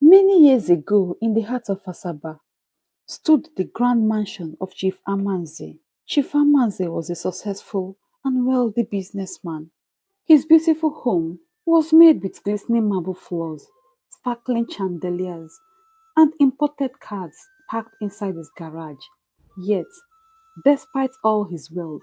Many years ago, in the heart of Asaba, stood the grand mansion of Chief Amanze. Chief Amanze was a successful and wealthy businessman. His beautiful home was made with glistening marble floors, sparkling chandeliers, and imported cars parked inside his garage. Yet, despite all his wealth,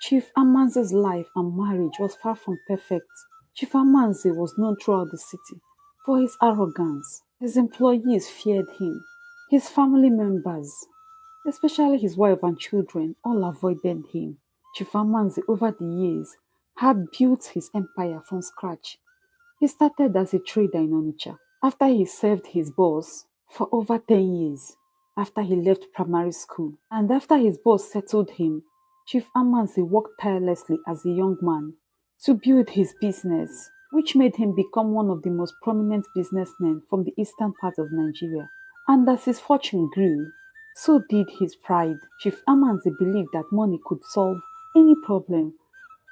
Chief Amanze's life and marriage was far from perfect. Chief Amanze was known throughout the city for his arrogance. His employees feared him. His family members, especially his wife and children, all avoided him. Chief Amanze, over the years, had built his empire from scratch. He started as a trader in Onitsha after he served his boss for over 10 years after he left primary school. And after his boss settled him, Chief Amanzi worked tirelessly as a young man to build his business, which made him become one of the most prominent businessmen from the eastern part of Nigeria. And as his fortune grew, so did his pride. Chief Amanzi believed that money could solve any problem,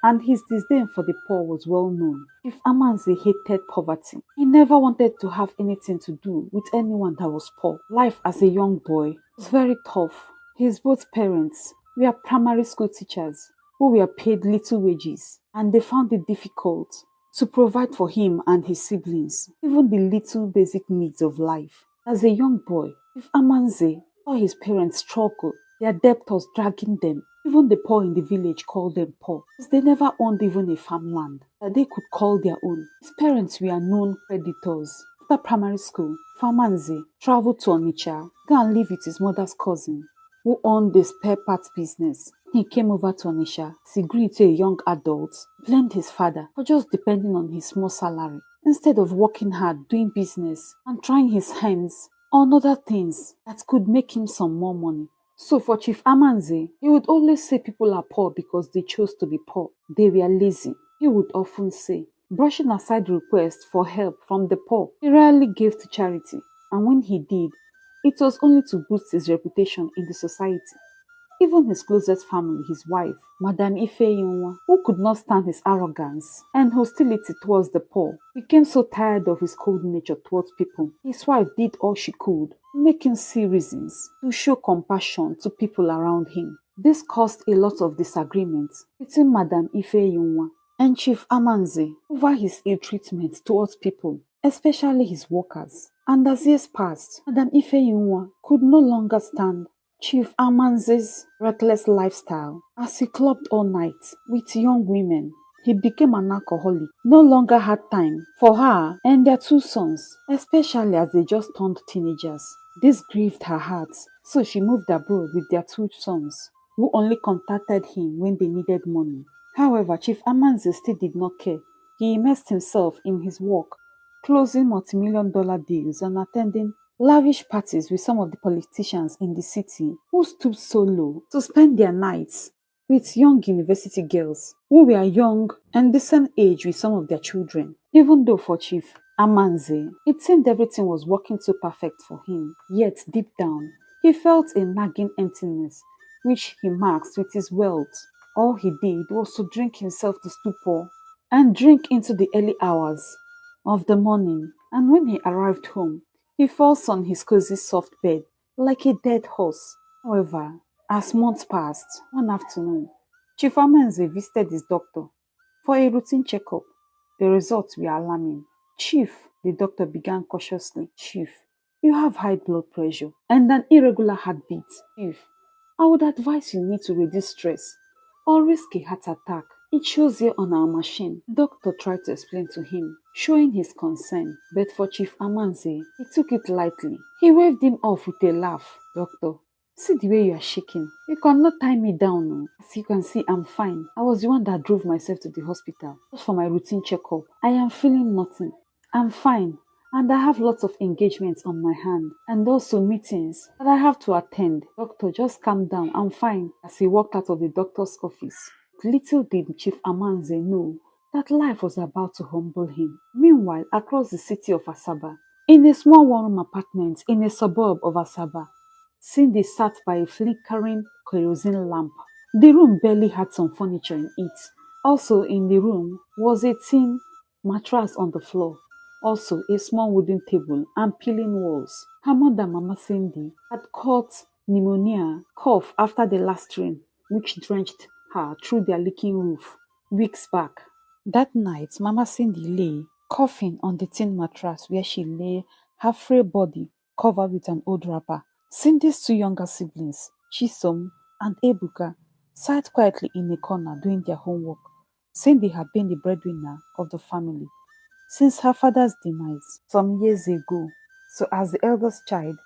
and his disdain for the poor was well known. Chief Amanzi hated poverty. He never wanted to have anything to do with anyone that was poor. Life as a young boy was very tough. His both parents were primary school teachers who were paid little wages, and they found it difficult to provide for him and his siblings, even the little basic needs of life. As a young boy, Chief Amanzi saw his parents struggle, their debtors dragging them. Even the poor in the village called them poor, because they never owned even a farmland that they could call their own. His parents were known creditors. After primary school, Famanzi traveled to Onitsha, go and live with his mother's cousin, who owned the spare parts business. He came over to Onitsha as he grew into a young adult, blamed his father for just depending on his small salary, instead of working hard, doing business, and trying his hands on other things that could make him some more money. So for Chief Amanze, he would always say people are poor because they chose to be poor. They were lazy. He would often say, brushing aside requests for help from the poor, he rarely gave to charity. And when he did, it was only to boost his reputation in the society. Even his closest family, his wife, Madame Ifeyinwa, who could not stand his arrogance and hostility towards the poor, became so tired of his cold nature towards people. His wife did all she could to make him see reasons to show compassion to people around him. This caused a lot of disagreements between Madame Ifeyinwa and Chief Amanze over his ill treatment towards people, especially his workers. And as years passed, Madame Ifeyinwa could no longer stand Chief Amanze's reckless lifestyle as he clubbed all night with young women. He became an alcoholic, no longer had time for her and their two sons, especially as they just turned teenagers. This grieved her heart, so she moved abroad with their two sons, who only contacted him when they needed money. However, Chief Amanze still did not care. He immersed himself in his work, closing multi-million-dollar deals and attending lavish parties with some of the politicians in the city who stooped so low to spend their nights with young university girls who were young and the same age with some of their children. Even though for Chief Amanze, it seemed everything was working so perfect for him, yet deep down, he felt a nagging emptiness which he masked with his wealth. All he did was to drink himself to stupor and drink into the early hours of the morning, and when he arrived home, he falls on his cozy soft bed like a dead horse. However, as months passed, one afternoon, Chief Amanze visited his doctor for a routine checkup. The results were alarming. Chief, the doctor began cautiously. Chief, you have high blood pressure and an irregular heartbeat. Chief, I would advise you need to reduce stress or risk a heart attack. It shows here on our machine. The doctor tried to explain to him, showing his concern, but for Chief Amanze, he took it lightly. He waved him off with a laugh. Doctor, see the way you are shaking. You cannot tie me down. No. As you can see, I'm fine. I was the one that drove myself to the hospital just for my routine checkup. I am feeling nothing. I'm fine. And I have lots of engagements on my hand and also meetings that I have to attend. Doctor, just calm down. I'm fine. As he walked out of the doctor's office, little did Chief Amanze know that life was about to humble him. Meanwhile, across the city of Asaba, in a small one-room apartment in a suburb of Asaba, Cindy sat by a flickering kerosene lamp. The room barely had some furniture in it. Also in the room was a tin mattress on the floor. Also a small wooden table and peeling walls. Her mother, Mama Cindy, had caught pneumonia cough after the last rain, which drenched her through their leaking roof weeks back. That night, Mama Cindy lay, coughing on the tin mattress where she lay, her frail body covered with an old wrapper. Cindy's two younger siblings, Chisom and Ebuka, sat quietly in a corner doing their homework. Cindy had been the breadwinner of the family since her father's demise some years ago. So, as the eldest child,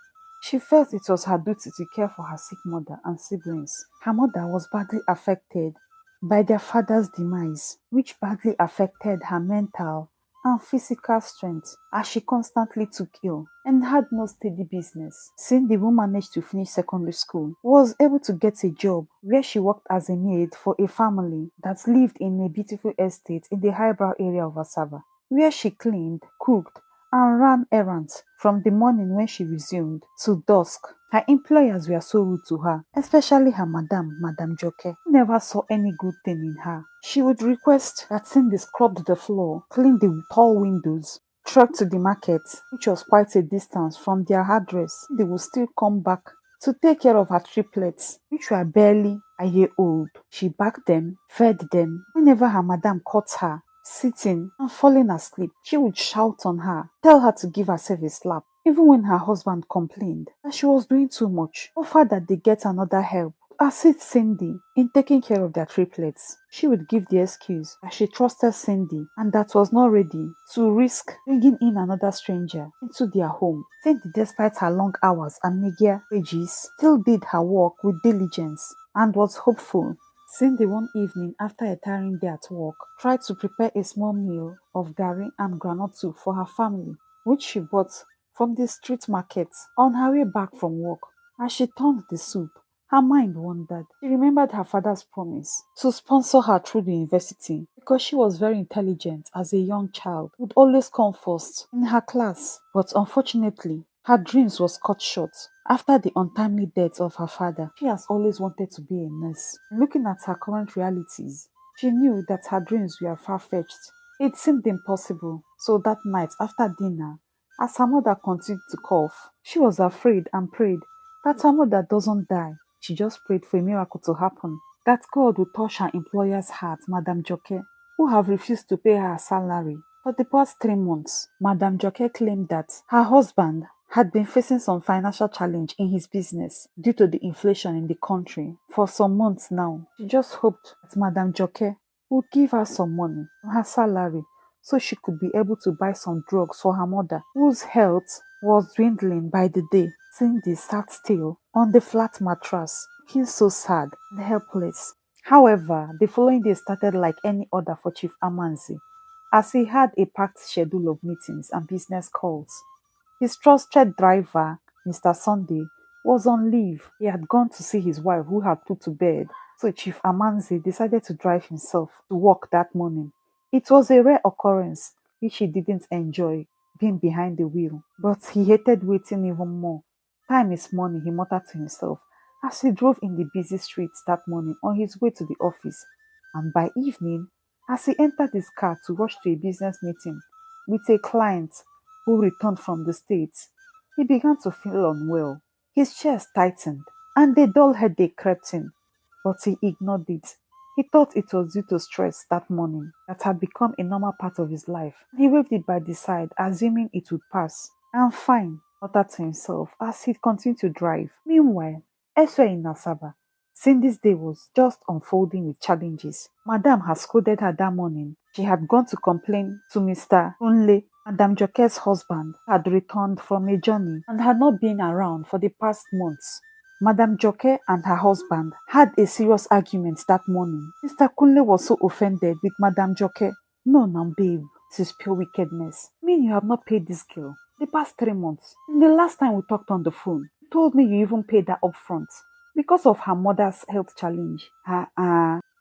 she felt it was her duty to care for her sick mother and siblings. Her mother was badly affected by their father's demise, which badly affected her mental and physical strength as she constantly took ill and had no steady business. Cindy, who managed to finish secondary school, was able to get a job where she worked as a maid for a family that lived in a beautiful estate in the highbrow area of Asaba, where she cleaned, cooked, and ran errands from the morning when she resumed to dusk. Her employers were so rude to her, especially her Madam Joke, who never saw any good thing in her. She would request that Cindy scrubbed the floor, cleaned the tall windows, trek to the market, which was quite a distance from their address. They would still come back to take care of her triplets, which were barely a year old. She bathed them, fed them. Whenever her madam caught her sitting and falling asleep, she would shout on her, tell her to give herself a slap. Even when her husband complained that she was doing too much, offered that they get another help, assist Cindy in taking care of their triplets. She would give the excuse that she trusted Cindy and that was not ready to risk bringing in another stranger into their home. Cindy, despite her long hours and meager wages, still did her work with diligence and was hopeful. Cindy, one evening after a tiring day at work, tried to prepare a small meal of garri and groundnut soup for her family, which she bought from the street market on her way back from work. As she turned the soup, her mind wandered. She remembered her father's promise to sponsor her through the university because she was very intelligent as a young child, would always come first in her class. But unfortunately, her dreams was cut short after the untimely death of her father. She has always wanted to be a nurse. Looking at her current realities, she knew that her dreams were far-fetched. It seemed impossible. So that night after dinner, as her mother continued to cough, she was afraid and prayed that her mother doesn't die. She just prayed for a miracle to happen, that God would touch her employer's heart, Madam Joke, who have refused to pay her salary for the past 3 months. Madam Joke claimed that her husband had been facing some financial challenge in his business due to the inflation in the country for some months now. She just hoped that Madam Joke would give her some money from her salary so she could be able to buy some drugs for her mother, whose health was dwindling by the day. Cindy sat still on the flat mattress, looking so sad and helpless. However, the following day started like any other for Chief Amanzi, as he had a packed schedule of meetings and business calls. His trusted driver, Mr. Sunday, was on leave. He had gone to see his wife, who had put to bed, so Chief Amanzi decided to drive himself to work that morning. It was a rare occurrence, which he didn't enjoy, being behind the wheel, but he hated waiting even more. Time is money, he muttered to himself as he drove in the busy streets that morning on his way to the office. And by evening, as he entered his car to rush to a business meeting with a client who returned from the States, he began to feel unwell. His chest tightened and a dull headache crept in, but he ignored it. He thought it was due to stress that morning that had become a normal part of his life. He waved it by the side, assuming it would pass. "I'm fine," muttered to himself as he continued to drive. Meanwhile, elsewhere in Asaba, Cindy's day was just unfolding with challenges. Madame had scolded her that morning. She had gone to complain to Mr. Unle. Madame Joke's husband had returned from a journey and had not been around for the past months. Madame Joke and her husband had a serious argument that morning. Mr. Kunle was so offended with Madame Joke. "No, now, babe, this is pure wickedness. I mean, you have not paid this girl the past 3 months. And the last time we talked on the phone, you told me you even paid her upfront because of her mother's health challenge."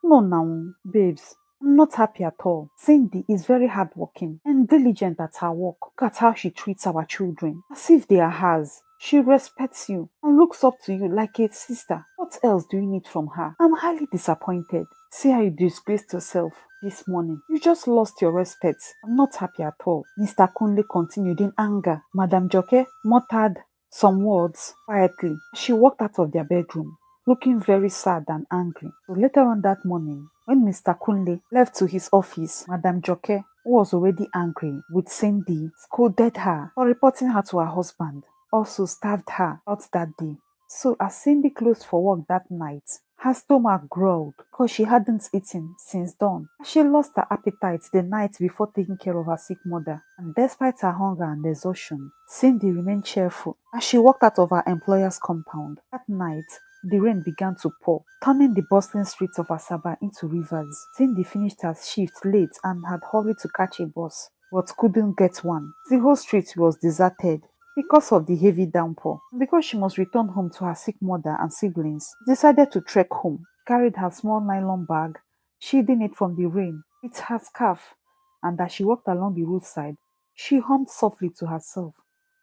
No, now, babes. I'm not happy at all. Cindy is very hardworking and diligent at her work. Look at how she treats our children, as if they are hers. She respects you and looks up to you like a sister. What else do you need from her? I'm highly disappointed. See how you disgraced yourself this morning. You just lost your respect. I'm not happy at all. Mr. Kunle continued in anger. Madame Joke muttered some words quietly. She walked out of their bedroom, looking very sad and angry. So later on that morning, when Mr. Kunle left to his office, Madame Joke, who was already angry with Cindy, scolded her for reporting her to her husband, also starved her out that day. So as Cindy closed for work that night, her stomach growled because she hadn't eaten since dawn. She lost her appetite the night before taking care of her sick mother, and despite her hunger and exhaustion, Cindy remained cheerful as she walked out of her employer's compound. That night, the rain began to pour, turning the bustling streets of Asaba into rivers. Cindy finished her shift late and had hurried to catch a bus, but couldn't get one. The whole street was deserted because of the heavy downpour. Because she must return home to her sick mother and siblings, she decided to trek home. She carried her small nylon bag, shielding it from the rain with her scarf, and as she walked along the roadside, she hummed softly to herself,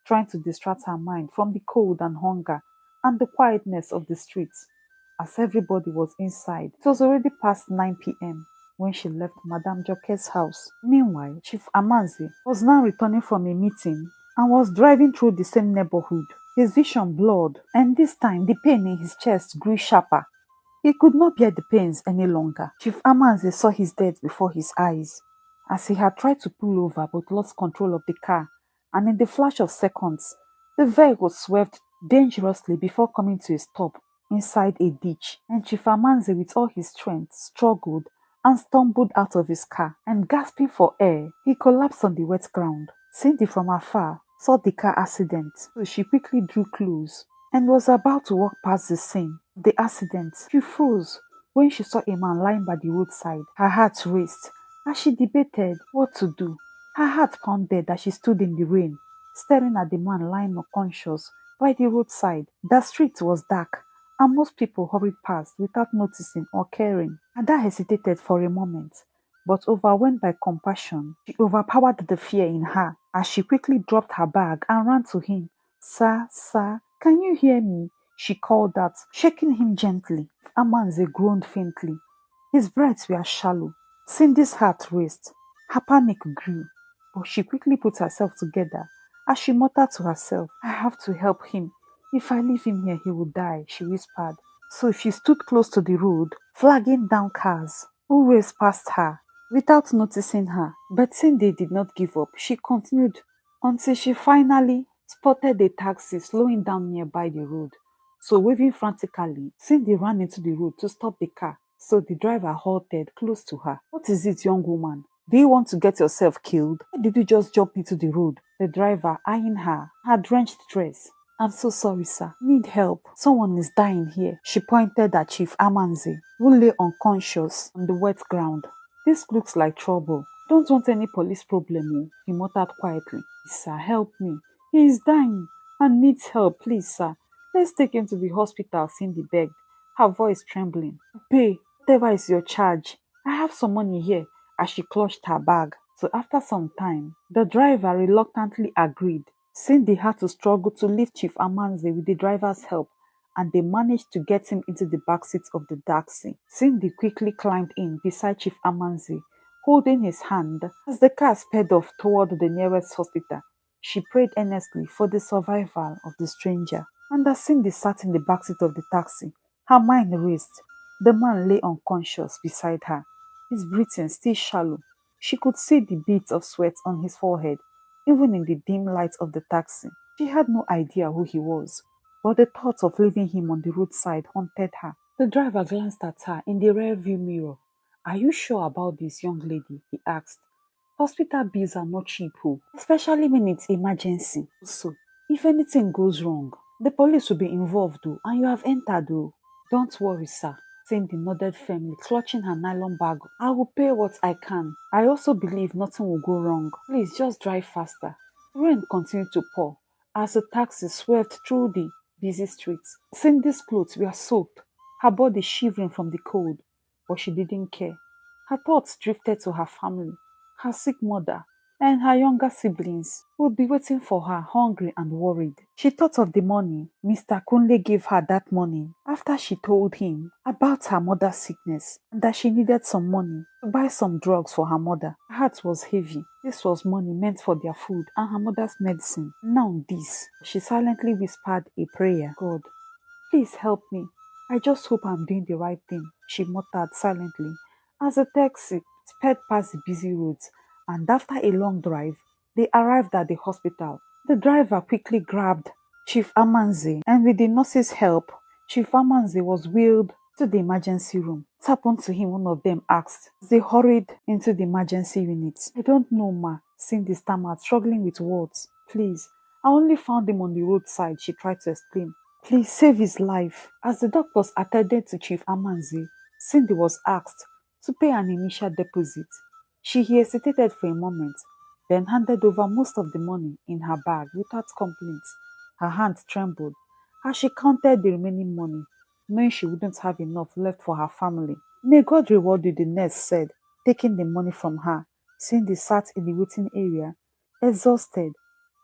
trying to distract her mind from the cold and hunger and the quietness of the streets. As everybody was inside, it was already past 9 p.m. when she left Madame Joke's house. Meanwhile, Chief Amanzi was now returning from a meeting and was driving through the same neighborhood. His vision blurred, and this time the pain in his chest grew sharper. He could not bear the pains any longer. Chief Amanzi saw his death before his eyes, as he had tried to pull over but lost control of the car, and in the flash of seconds, the vehicle swerved dangerously before coming to a stop inside a ditch, and Chief Amanzi, with all his strength, struggled and stumbled out of his car, and gasping for air, he collapsed on the wet ground. Cindy from afar saw the car accident, so she quickly drew close and was about to walk past the scene of the accident. She froze when she saw a man lying by the roadside. Her heart raced as she debated what to do. Her heart pounded as she stood in the rain, staring at the man lying unconscious by the roadside. The street was dark, and most people hurried past without noticing or caring. Ada hesitated for a moment, but overwhelmed by compassion, she overpowered the fear in her as she quickly dropped her bag and ran to him. Sir, sir, can you hear me? She called out, shaking him gently. Amanze groaned faintly. His breaths were shallow. Cindy's heart raced. Her panic grew, but she quickly put herself together as she muttered to herself, I have to help him. If I leave him here, he will die, she whispered. So she stood close to the road, flagging down cars who raced past her without noticing her. But Cindy did not give up. She continued until she finally spotted a taxi slowing down nearby the road. So waving frantically, Cindy ran into the road to stop the car. So the driver halted close to her. What is it, young woman? Do you want to get yourself killed? Why did you just jump into the road? The driver, eyeing her drenched dress. I'm so sorry, sir. Need help. Someone is dying here. She pointed at Chief Amanzi, who lay unconscious on the wet ground. This looks like trouble. Don't want any police problem, he muttered quietly. Sir, help me. He is dying and needs help, please, sir. Let's take him to the hospital, Cindy begged, her voice trembling. Pay whatever is your charge. I have some money here, as she clutched her bag. So after some time, the driver reluctantly agreed. Cindy had to struggle to lift Chief Amanze with the driver's help, and they managed to get him into the back seat of the taxi. Cindy quickly climbed in beside Chief Amanze, holding his hand as the car sped off toward the nearest hospital. She prayed earnestly for the survival of the stranger. And as Cindy sat in the back seat of the taxi, her mind raced. The man lay unconscious beside her, his breathing still shallow. She could see the beads of sweat on his forehead, even in the dim light of the taxi. She had no idea who he was, but the thought of leaving him on the roadside haunted her. The driver glanced at her in the rearview mirror. Are you sure about this, young lady? He asked. Hospital bills are not cheap, especially when it's emergency. So, if anything goes wrong, the police will be involved, and you have entered, Don't worry, sir. Cindy nodded firmly, clutching her nylon bag. I will pay what I can. I also believe nothing will go wrong. Please, just drive faster. Rain continued to pour as the taxi swerved through the busy streets. Cindy's clothes were soaked, her body shivering from the cold, but she didn't care. Her thoughts drifted to her family, her sick mother, and her younger siblings would be waiting for her, hungry and worried. She thought of the money Mr. Kunle gave her that morning After she told him about her mother's sickness and that she needed some money to buy some drugs for her mother, her heart was heavy. This was money meant for their food and her mother's medicine. Now this, she silently whispered a prayer. God, please help me. I just hope I'm doing the right thing, she muttered silently as the taxi sped past the busy roads, and after a long drive, they arrived at the hospital. The driver quickly grabbed Chief Amanze, and with the nurse's help, Chief Amanze was wheeled to the emergency room. What happened to him? One of them asked. They hurried into the emergency unit. I don't know, ma, Cindy stammered, struggling with words. Please, I only found him on the roadside, she tried to explain. Please save his life. As the doctors attended to Chief Amanze, Cindy was asked to pay an initial deposit. She hesitated for a moment, then handed over most of the money in her bag without complaint. Her hands trembled as she counted the remaining money, knowing she wouldn't have enough left for her family. May God reward you, the nurse said, taking the money from her. Cindy sat in the waiting area, exhausted,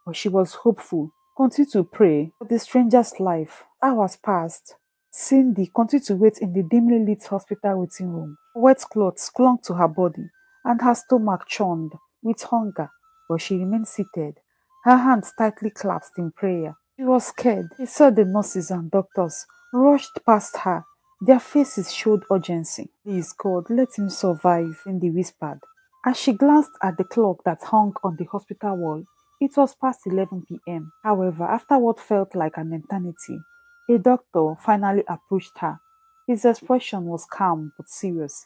but she was hopeful. Continue to pray for the stranger's life. Hours passed. Cindy continued to wait in the dimly lit hospital waiting room. Wet clothes clung to her body, and her stomach churned with hunger, but she remained seated, her hands tightly clasped in prayer. She was scared. She saw the nurses and doctors rushed past her. Their faces showed urgency. Please, God, let him survive, Cindy whispered. As she glanced at the clock that hung on the hospital wall, it was past 11 p.m. However, after what felt like an eternity, a doctor finally approached her. His expression was calm but serious.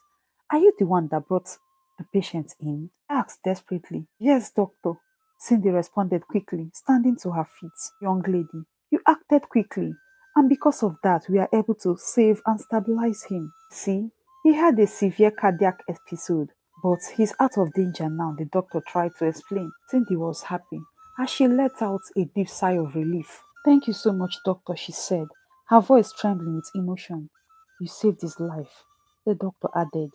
Are you the one that brought the patient in? I asked desperately. Yes, doctor. Cindy responded quickly, standing to her feet. Young lady, you acted quickly, and because of that, we are able to save and stabilize him. See, he had a severe cardiac episode, but he's out of danger now, the doctor tried to explain. Cindy was happy as she let out a deep sigh of relief. Thank you so much, doctor, she said, her voice trembling with emotion. You saved his life, the doctor added.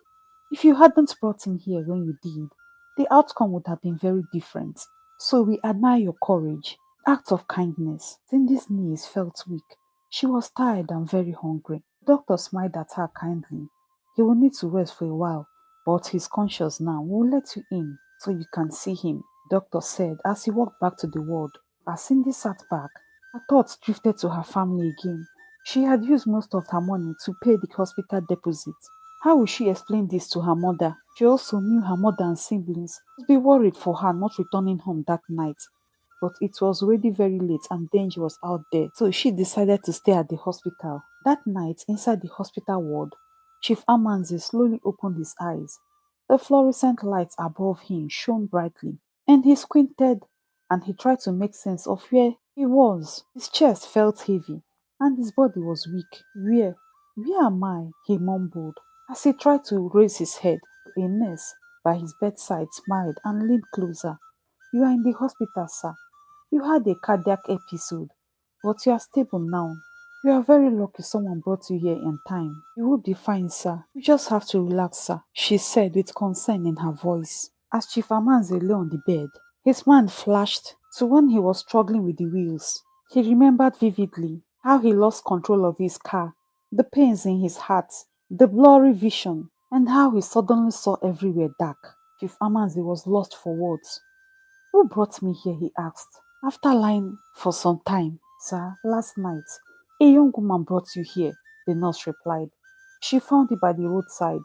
If you hadn't brought him here when you did, the outcome would have been very different. So we admire your courage. Act of kindness. Cindy's knees felt weak. She was tired and very hungry. The doctor smiled at her kindly. He will need to rest for a while, but he's conscious now. We'll let you in so you can see him, the doctor said as he walked back to the ward. As Cindy sat back, her thoughts drifted to her family again. She had used most of her money to pay the hospital deposit. How would she explain this to her mother? She also knew her mother and siblings would be worried for her not returning home that night. But it was already very late and danger was out there, so she decided to stay at the hospital. That night, inside the hospital ward, Chief Amanzi slowly opened his eyes. The fluorescent lights above him shone brightly, and he squinted and he tried to make sense of where he was. His chest felt heavy, and his body was weak. Where am I? He mumbled as he tried to raise his head. A nurse by his bedside smiled and leaned closer. You are in the hospital, sir. You had a cardiac episode, but you are stable now. You are very lucky someone brought you here in time. You will be fine, sir. You just have to relax, sir, she said with concern in her voice. As Chief Amanze lay on the bed, his mind flashed to when he was struggling with the wheels. He remembered vividly how he lost control of his car, the pains in his heart, the blurry vision, and how he suddenly saw everywhere dark. Chief Amanze was lost for words. Who brought me here? He asked. After lying for some time, sir, last night, a young woman brought you here, the nurse replied. She found you by the roadside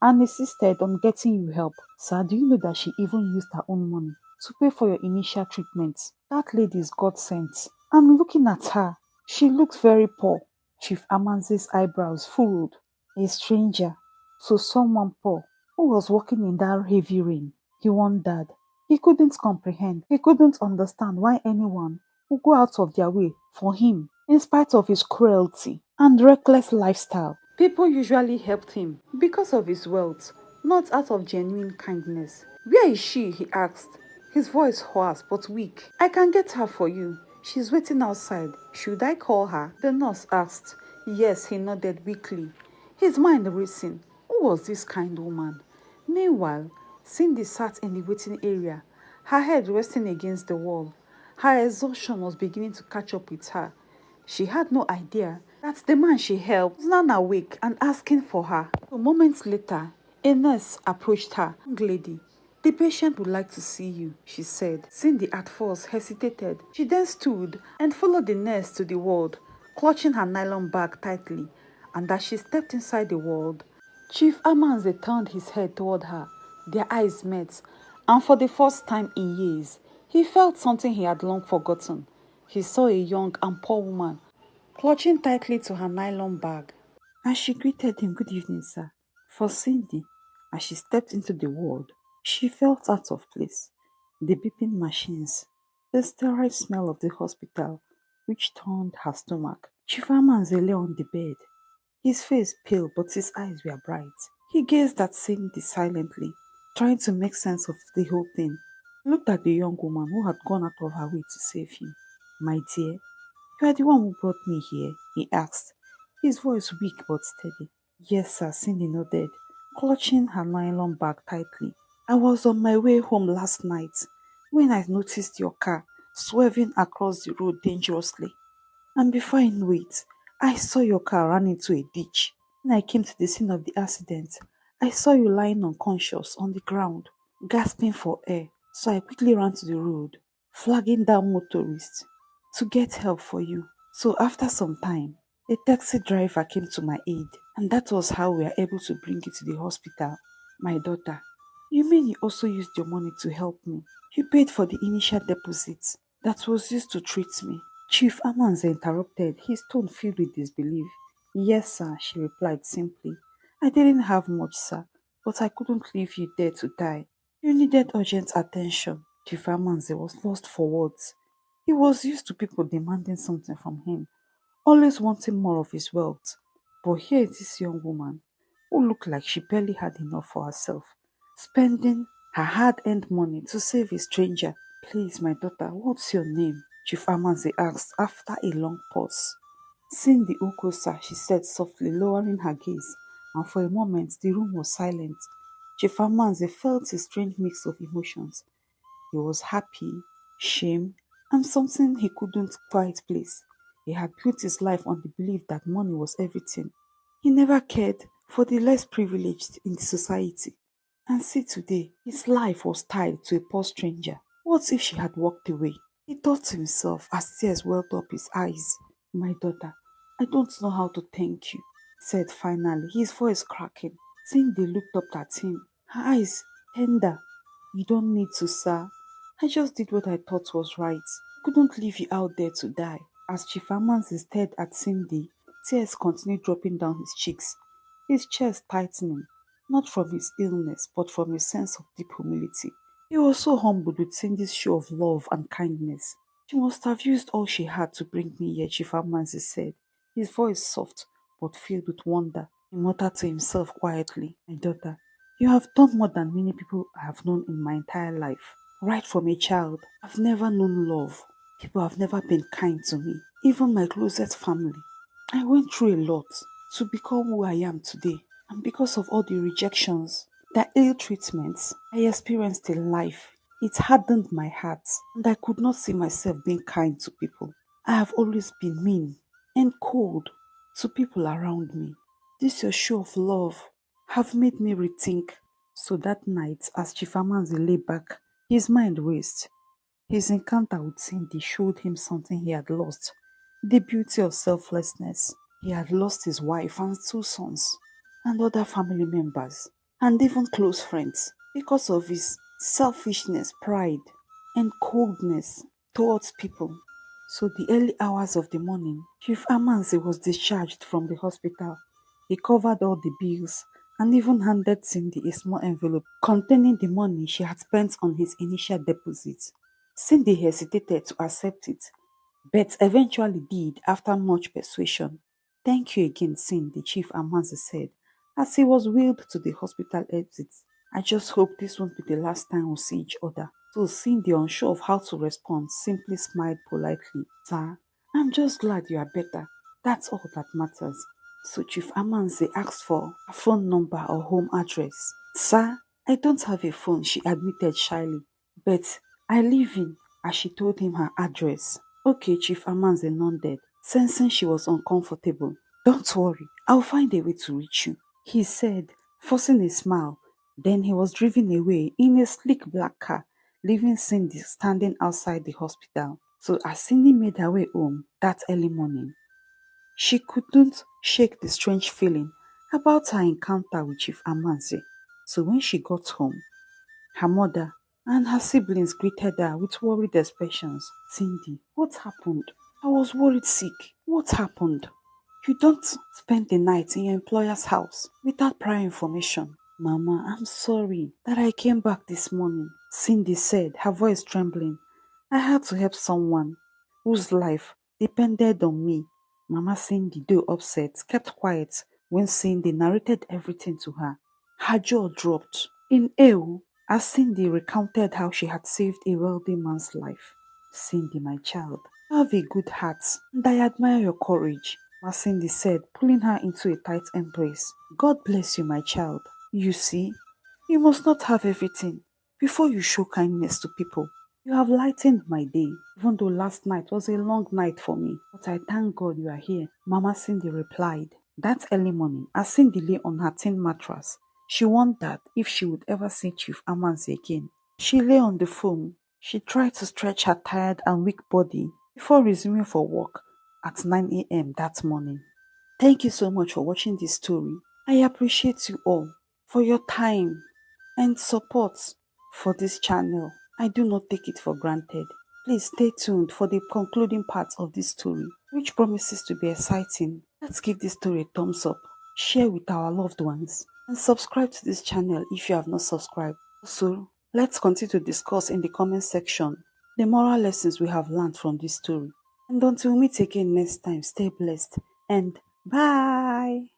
and insisted on getting you help. Sir, do you know that she even used her own money to pay for your initial treatment? That lady is God sent. I'm looking at her. She looks very poor. Chief Amanze's eyebrows furrowed. A stranger. So someone poor who was walking in that heavy rain. He wondered. He couldn't comprehend. He couldn't understand why anyone would go out of their way for him, in spite of his cruelty and reckless lifestyle. People usually helped him because of his wealth, not out of genuine kindness. Where is she? He asked, his voice hoarse but weak. I can get her for you. She's waiting outside. Should I call her? The nurse asked. Yes, he nodded weakly, his mind racing. Who was this kind woman? Meanwhile, Cindy sat in the waiting area, her head resting against the wall. Her exhaustion was beginning to catch up with her. She had no idea that the man she helped was now awake and asking for her. So moments later, a nurse approached her. Young lady, the patient would like to see you, she said. Cindy at first hesitated. She then stood and followed the nurse to the ward, clutching her nylon bag tightly. And as she stepped inside the ward, Chief Amanze turned his head toward her. Their eyes met, and for the first time in years, he felt something he had long forgotten. He saw a young and poor woman clutching tightly to her nylon bag. As she greeted him, "Good evening, sir." For Cindy, as she stepped into the ward, she felt out of place. The beeping machines, the sterile smell of the hospital, which turned her stomach. Chief Amanze lay on the bed, his face pale but his eyes were bright. He gazed at Cindy silently, trying to make sense of the whole thing. He looked at the young woman who had gone out of her way to save him. "My dear, you are the one who brought me here?" he asked, his voice weak but steady. "Yes, sir," Cindy nodded, clutching her nylon bag tightly. "I was on my way home last night when I noticed your car swerving across the road dangerously. And before I knew it, I saw your car run into a ditch. When I came to the scene of the accident, I saw you lying unconscious on the ground, gasping for air. So I quickly ran to the road, flagging down motorists to get help for you. So after some time, a taxi driver came to my aid, and that was how we were able to bring you to the hospital." "My daughter, you mean you also used your money to help me? You paid for the initial deposit that was used to treat me?" Chief Amanze interrupted, his tone filled with disbelief. "Yes, sir," she replied simply. "I didn't have much, sir, but I couldn't leave you there to die. You needed urgent attention." Chief Amanze was lost for words. He was used to people demanding something from him, always wanting more of his wealth. But here is this young woman who looked like she barely had enough for herself, spending her hard-earned money to save a stranger. "Please, my daughter, what's your name?" Chief Amanze asked after a long pause. "Cindy Okosa," she said softly, lowering her gaze, and for a moment the room was silent. Chief Amanze felt a strange mix of emotions. He was happy, shame, and something he couldn't quite place. He had built his life on the belief that money was everything. He never cared for the less privileged in the society. And see today, his life was tied to a poor stranger. What if she had walked away? He thought to himself as tears welled up his eyes. "My daughter, I don't know how to thank you," he said finally, his voice cracking. Cindy looked up at him, her eyes tender. "You don't need to, sir. I just did what I thought was right. I couldn't leave you out there to die." As Chief Amanzi stared at Cindy, tears continued dropping down his cheeks, his chest tightening, not from his illness, but from a sense of deep humility. He was so humbled with Cindy's show of love and kindness. "She must have used all she had to bring me here," Chief Amanzi said, his voice soft but filled with wonder. He muttered to himself quietly, "My daughter, you have done more than many people I have known in my entire life. Right from a child, I've never known love. People have never been kind to me, even my closest family. I went through a lot to become who I am today, and because of all the rejections, the ill treatments I experienced in life, it hardened my heart, and I could not see myself being kind to people. I have always been mean and cold to people around me. This your show of love have made me rethink." So that night, as Chifamanzi lay back, his mind raced. His encounter with Cindy showed him something he had lost: the beauty of selflessness. He had lost his wife and two sons, and other family members, and even close friends, because of his selfishness, pride, and coldness towards people. So the early hours of the morning, Chief Amanzi was discharged from the hospital. He covered all the bills and even handed Cindy a small envelope containing the money she had spent on his initial deposit. Cindy hesitated to accept it, but eventually did after much persuasion. "Thank you again, Cindy," Chief Amanzi said as he was wheeled to the hospital exit. "I just hope this won't be the last time we'll see each other." So Cindy, unsure of how to respond, simply smiled politely. "Sir, I'm just glad you are better. That's all that matters." So Chief Amanzi asked for a phone number or home address. "Sir, I don't have a phone," she admitted shyly, "but I live in," as she told him her address. "Okay," Chief Amanzi nodded. sensing she was uncomfortable. "Don't worry, I'll find a way to reach you," he said, forcing a smile. Then he was driven away in a sleek black car, leaving Cindy standing outside the hospital. So as Cindy made her way home that early morning, she couldn't shake the strange feeling about her encounter with Chief Amanzi. So when she got home, her mother and her siblings greeted her with worried expressions. "Cindy, what happened? I was worried sick. What happened? You don't spend the night in your employer's house without prior information." "Mama, I'm sorry that I came back this morning," Cindy said, her voice trembling. "I had to help someone whose life depended on me." Mama Cindy, though upset, kept quiet when Cindy narrated everything to her. Her jaw dropped. In awe, as Cindy recounted how she had saved a wealthy man's life. "Cindy, my child, you have a good heart, and I admire your courage," Ma Cindy said, pulling her into a tight embrace. "God bless you, my child. You see, you must not have everything before you show kindness to people. You have lightened my day, even though last night was a long night for me. But I thank God you are here," Mama Cindy replied. That early morning, as Cindy lay on her tin mattress, she wondered if she would ever see Chief Amanzi again. She lay on the foam. She tried to stretch her tired and weak body before resuming for work at 9 a.m. that morning. Thank you so much for watching this story. I appreciate you all for your time and support for this channel. I do not take it for granted. Please stay tuned for the concluding part of this story, which promises to be exciting. Let's give this story a thumbs up, share with our loved ones, and subscribe to this channel if you have not subscribed. Also, let's continue to discuss in the comment section the moral lessons we have learned from this story. And until we meet again next time, stay blessed and bye!